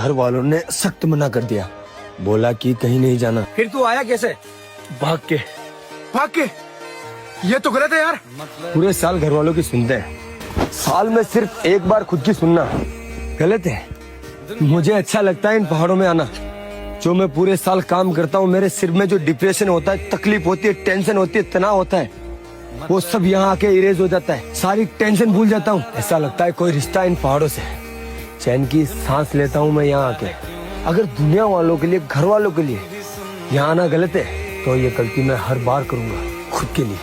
घर वालों ने सख्त मना कर दिया, बोला कि कहीं नहीं जाना। फिर तू आया कैसे? भाग के। भाग के? ये तो गलत है यार। पूरे साल घर वालों की सुनते हैं, साल में सिर्फ एक बार खुद की सुनना गलत है। मुझे अच्छा लगता है इन पहाड़ों में आना। जो मैं पूरे साल काम करता हूँ, मेरे सिर में जो डिप्रेशन होता है, तकलीफ होती है, टेंशन होती है, तनाव होता है, वो सब यहाँ आके इरेज हो जाता है। सारी टेंशन भूल जाता हूँ। ऐसा लगता है कोई रिश्ता इन पहाड़ों से। चैन की सांस लेता हूँ मैं यहाँ आके। अगर दुनिया वालों के लिए, घर वालों के लिए यहाँ आना गलत है, तो ये गलती मैं हर बार करूँगा खुद के लिए।